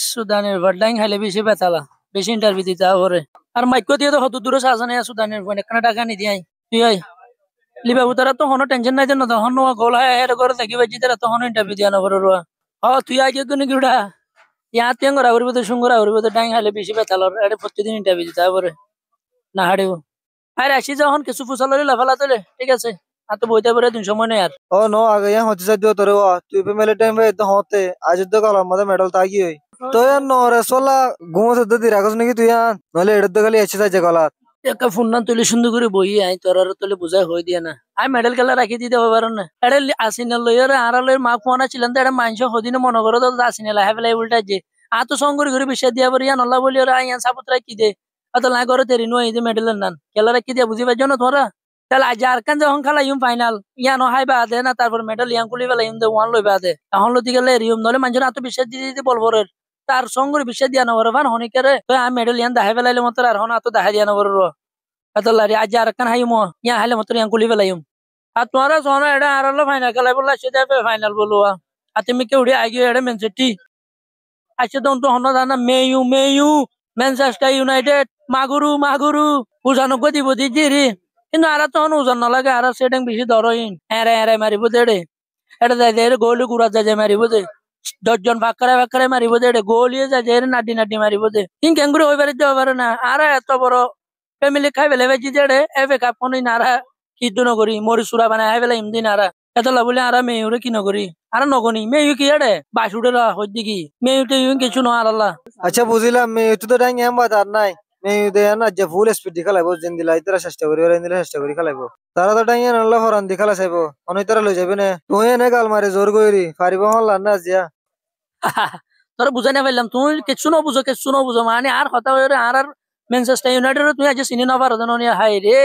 সুদানের ভাডলাইন খাইলে বেশি বেতালা বেশি ইন্টারভিউ দিতে হবে আর মাইক্য দিয়ে তো হত দূরে সাজানে সুদানের ফোন এখানে টাকা নি দিয়াই তুই আই লিবাবু তারা তো হনো টেনশন নাই না তখন গোল হয় হের করে থাকি বাজি তারা তখন ইন্টারভিউ দিয়া না রুয়া তুই আগে তো নাকি উড়া ইয়া তেন করা করবি তো সুঙ্গরা করবি তো ডাইং খাইলে বেশি বেতালার এটা প্রতিদিন ইন্টারভিউ দিতে হবে না হারিব আর আসি যখন কিছু ফুসাল লাফালা তোলে ঠিক আছে আর তো বইতে পারে দিন সময় নেই আর no aga yan hoti sa dio tore wa tu pe mele time ve to hote aj do kala mada medal ta gi hoy to yan no resola gumo se dadi ragos naki tu yan nole edde gali achi sa jagala একটা phone না তুলে সুন্দর করে বই I তোর তোলে বুঝাই হয়ে দিয়ে না আই মেডেল খেলা রাখি দিতে হবে পারেন না এটা আসিনা লইয়ার আর লইয়ার মা ফোন ছিলেন তো এটা মানুষ হদিনে মনে করো তো আসিনা লাহে ফেলাই উল্টা যে আ তো সঙ্গ করে বিশ্বাস দিয়া পারি নল্লা বলি ওরা আইয়ান সাপুত রাখি দে অত না করে তেরি নো এই যে মেডেলের নান খেলা রাখি দিয়া বুঝি পাইছো না তোরা তাহলে আজ আর কান যখন খেলা ইউম ফাইনাল ইয়ানো হাই বা দে না তারপর মেডেল ইয়াং কুলি বেলা ইউম দে ওয়ান লই বা দে এখন লতি গেলে রিউম নলে মানুষের এত বিশ্বাস দিয়ে দিতে বলবো রে তার সঙ্গে বিশ্বাস দিয়া না বড় ভান হনিকে তো আমি মেডেল ইয়ান দেখাই ফেলাইলে মতো আর হন এত দেখা দিয়া না বড় Atolari ajar kan hayumo ya hale motor yang kuli belayum atwara sona eda aralo final kala bola sida pe final bolua atimi ke udi agi eda Man City ache don to hono dana meyu Manchester United maguru uzano godi bodi jiri কিন্তু আরা তো হন ওজন লাগে আরা setting বেশি ধরইন এরে মারিব দেড়ে এটা যাই গোল গুড়া যায় মারিব দে 10 জন ফাঁকরে মারিব দেড়ে গোলিয়ে যায় নাড্ডি মারিব দে কিং কেঙ্গুরি হইবারে দিতে পারে না আরা এত বড় ফ্যামিলি খাই বেলে বেজি দেড়ে এফে কাপ কোনই নারা কিদ্দু নগরি মরি সুরা বানায় হাই বেলে ইমদি নারা এতলা বলে আরা মেয়ুরে কি নগরি আরা নগনি মেয়ু কি এড়ে বাসুড়ে হদ্দি কি মেয়ুতে ইউন কিছু ন আল্লাহ আচ্ছা বুঝিলাম মেয়ু তো ডাইং এম বাতার নাই মেয়ু দে না যে ফুল স্পিড দেখালাইবো যেন দিলা ইতরা চেষ্টা করি ওরা দিলা চেষ্টা করি খেলাইবো তারা তো ডাইং আল্লাহ ফরান দেখালা চাইবো অনই তারা লই যাবে না তুই এনে গাল মারে জোর কইরি পারিব হন লান্না জিয়া তোরা বুঝাই না পাইলাম তুই কিছু ন বুঝো মানে আর কথা হইরে আর ম্যানচেস্টার ইউনাইটেড তুই আজ চিনি না পারো জানো হাই রে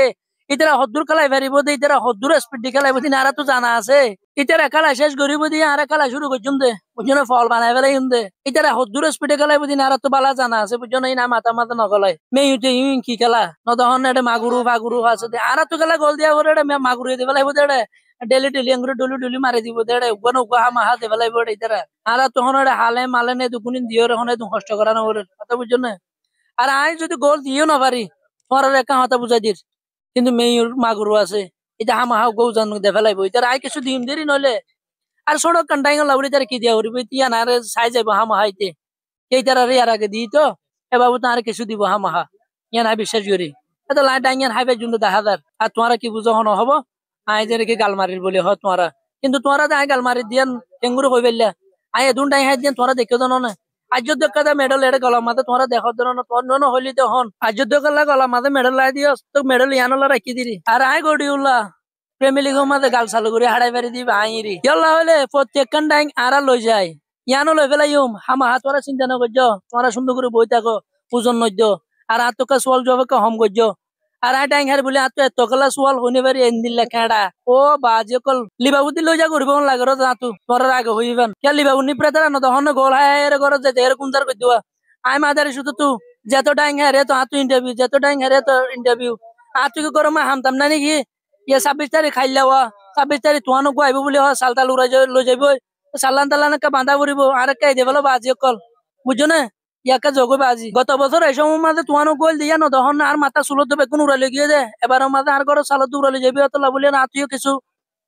ইতারা হদ্দুর খেলাই পারিব দে ইতারা হদ্দুর স্পিড দি খেলাইব দিন আর তো জানা আছে ইতারা খেলা শেষ করিব দিয়ে আর খেলা শুরু করছুন দে বুঝছো ফল বানাই ফেলাই দে ইতারা হদ্দুর স্পিডে খেলাইব দিন আর তো বালা জানা আছে বুঝছো না না মাথা নগলাই মেয়ুতে ইউন কি খেলা ন তখন এটা মাগুরু আছে দে আর তো খেলা গোল দিয়া করে এটা মাগুরু দিয়ে ফেলাইব দে ডেলি আঙ্গুরে ডুলি মারি দিব দে উগন উগা মাহা দে ফেলাইব ইতারা আর তখন এটা হালে মালে নে দুকুনি দিও রে হনে তুমি কষ্ট করা না ওরে কথা বুঝছো না আর আই যদি গোল দিও না পারি তোমার একা হাতা বুঝাই দির কিন্তু মেয়ুর মাগুরু আছে এটা হামাহা গৌ জান দে ফেলাইব ইতার আই কিছু দিম দেরি নলে আর সড়ক কান্ডাই লাউরি তার কি দিয়া হরিব তিয়া না রে সাই যাইব হামাহাইতে এই তার আর ইয়ার আগে দিই তো এ বাবু তার কিছু দিব হামাহা ইয়ান হাই বিশ্বাস করি এত লাই ডাইয়ান হাইবে জুন 10,000 আর তোমারা কি বুঝো হন হবো আই যে কি গালমারির বলে হ তোমারা কিন্তু তোমারা আই গালমারি দিয়ান কেঙ্গুরু কই বেললা আই এদুন ডাই হাই দিয়ান তোরা দেখো জানো না আজদ্দকাদা মেডেল এড়ে গলা মাথা তোমরা দেখো না তোর নন হইলি তো হন আজদ্দকালা গলা মাথা মেডেল লাই দিও তো মেডেল ইয়ানলা রাখি দিরি আর আই গডিউল্লাহ প্রেমিলি গো মাথা গাল চালু করে হাড়াই পারি দিবা আইরি ইয়াল্লা হইলে প্রত্যেক কান ডাইং আরা লই যায় ইয়ানো লই ফেলাইম হামা হাতরা চিন্তা না করছো তোমরা সুন্দর করে বই থাকো ওজন নজ্য আর আতকা সোয়াল জবে হম করছো আর আই ডাইং হার বলে আত এতকলা সোয়াল হইনে পারি এন্দিল্লা কেডা ও বাজে কল লিবাবুতি লই যা করব লাগে রে জাতু তোর আগে হইবেন কে লিবাবুনি প্রেতারা ন তখন গোল হায় করে যে এর কুনদার কই দিবা আই মাদারে শুধু তু যত ডাইং হারে তো আতু ইন্টারভিউ যত ডাইং হারে তো ইন্টারভিউ আতু কি গরমে হামতাম না নাকি ইয়ে 26 তারিখ খাইলাওয়া 26 তারিখ তোয়ানো কো আইব বলে সালতাল উড়াই লই যাইব সালান তালান কা বাঁধা পড়িব আর কাই দেবলো বাজে কল বুঝছো না ইয়াকে যোগবে বাজি গত বছর এই সময় মাঝে তোয়ানো গোল দিয়া ন তখন আর মাথা সুলত বেগুন উড়ালে গিয়ে দে এবার মাঝে আর ঘর সালত উড়ালে যাবি অত বলে না তুইও কিছু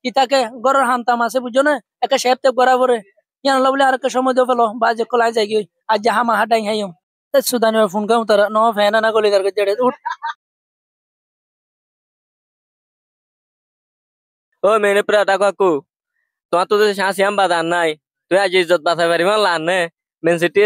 ইতাকে ঘরের হামতাম আছে বুঝছো না একে শেপ টেপ করা পরে ইয়ান বলে আর কে সময় দিয়ে ফেলো বাজে কলাই যাই গিয়ে আজ যাহা মাহা ডাই হাইম সুদানি ফোন কাম তারা ন ফ্যান না গলি তার জেড়ে উঠ ও মেনে প্রাটা কাকু তোমার তো শ্বাস ইয়াম বাদান নাই তুই আজ ইজ্জত বাঁচাই পারিব লান নে মেন সিটি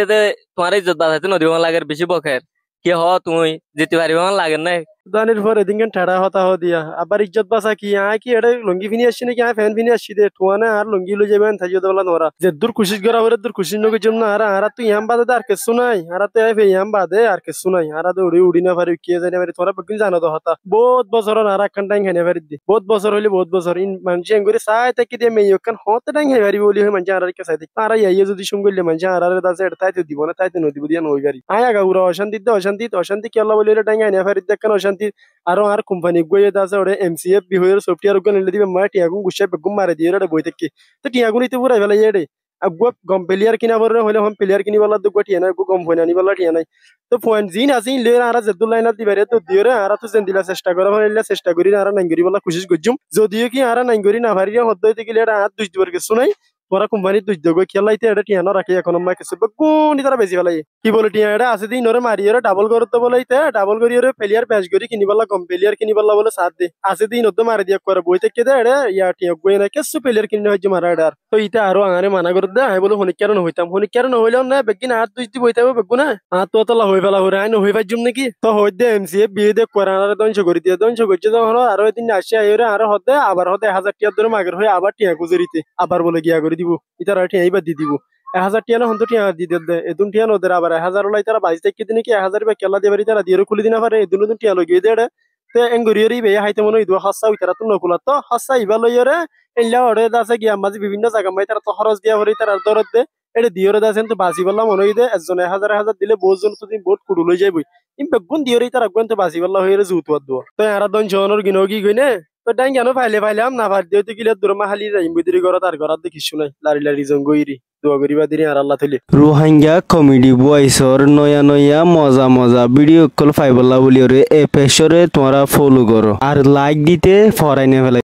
তোমার ইজ্জত বাঁচাইতে নদীব লাগে বেশি বখের কি হ তুই জিতে পারিব লাগে নাই দানির পরে দিন ঠাড়া হতা হ দিয়া আবার ইজ্জত বাঁচা কি আয় কি এটা লুঙ্গি ফিনি আসছি নাকি আয় ফ্যান ফিনি আসছি দে তোয়ানে আর লুঙ্গি লই যাবেন থাকি দলা নোরা যে দূর খুশি করা হরে দূর খুশি নগে জম না আর তুই ইয়াম বাদে আর কিছু নাই আর তুই আই ইয়াম বাদে আর কিছু নাই আর তো উড়ি না পারি কে জানি পারি তোরা বকিন জানো তো হতা বহুত বছর আর কান টাইম খানে পারি দি বহুত বছর হইলে বহুত বছর ইন মানছি এঙ্গুরি সাই তাকি দে মেয় কান হতে টাইম খাই পারি বলি হয় মানছি আর কে সাই আর ইয়ে যদি সঙ্গলে মানছি আর দাসে তাই তো দিব না তাই তো নদী দিয়া নই গাড়ি আয় আগা উড়া অশান্তি কি আল্লাহ বলি টাইম আইনা পারি দেখান অশান্তি আরো আর কোম্পানি গইয়ে দাসে ওরে এমসিএফ বিহয়ের সফটওয়্যার গুলো নিলে দিবে মা টিয়াগুন গুছে বেগুম মারে দিয়ে রে বই থেকে তো টিয়াগুন ইতে পুরাই ফেলাই এডে আগুয়া গম প্লেয়ার কিনা বরে হইলে হম প্লেয়ার কিনি বলা দুগো টিয়া নাই গম ফোন আনি বলা টিয়া নাই তো ফোন জিন আছে লে আর জেদুল লাইনার দিবারে তো দিওরে আর তো জেন দিলা চেষ্টা করা হইলে চেষ্টা করি আর নাইগরি বলা কোশিশ করজুম যদিও কি আর নাইগরি না ভারি হদ্দ হইতে গেলে আর দুই দিবার কিছু নাই তোরা কোম্পানি দুই দগো খেলাইতে এটা টিয়া না রাখি এখন মা কিছু কোনি তারা বেশি ফেলাই কি বলে টিয়া এটা আছে দিন ওরে মারি ওরে ডাবল করতে বলাইতে ডাবল করি ওরে প্লেয়ার প্যাচ করি কিনি বলা কম প্লেয়ার কিনি বলা বলে সাথ দে আছে দিন ওদ মারি দিয়া করে বইতে কে দে এটা ইয়া টিয়া গই না কিছু প্লেয়ার কিনি হইছে মারা এটা তো ইটা আরো আরে মানা করে দে আই বলে হনি কেন হইতাম হনি কেন হইলাম না বেগিন আর দুই দি বইতে হবে বেগু না আর তো তো হই ফেলা হই আইন হই পাইজুম নাকি তো হই দে এমসিএ বিয়ে দে করে আর দঞ্চ করে দিয়ে দঞ্চ করছে তখন আরো দিন আসে আইরে আর হদে আবার হদে 1000 টিয়া ধরে মাগের হই আবার টিয়া গুজরিতে আবার বলে গিয়া করে দিব ইতার টিয়া এইবার দি দিব 1000 টিয়া না হন তো টিয়া দি দে এদুন টিয়া নদের আবার 1000 লাই তারা 22 তারিখ দিনে কি 1000 বে কেলা দেবারি তারা দিয়ে খুলি দিনা পারে এদুন দুন টিয়া লগিয়ে দে তে এঙ্গরিয়রি বে হাইতে মনে ইদু হাসা উইতারা তো নকুলা তো হাসা ইবা লইরে এল্লা ওরে দাসে গিয়া মাঝে বিভিন্ন জায়গা মাই তারা তো খরচ দিয়া হরি তারা দরদ দে এটা দিয়রে দাসেন তো বাসি বললাম মনে হইদে একজন 1000 দিলে বহুজন তো দিন বহুত কুড়ু লই যাইবই ইম বেগুন দিয়রে তারা গুন তো বাসি বললা হইরে জুতুয়া দো তো আর দন জনর গিনগি গইনে তো ডাং কেন ফাইলাম না ফার দিতে গিলে দূরমা হালি যাইম বিদিরি ঘরত আর ঘরত দেখিছু নাই লারি লারি জঙ্গইরি দোয়া করিবা দিরি আর আল্লাহ থলি রোহিঙ্গা কমেডি বয়সর নয়া নয়া মজা মজা ভিডিও কল ফাইবল্লা বলি এ পেশরে তোমরা ফলো করো আর লাইক দিতে ফরাইনে ফেলে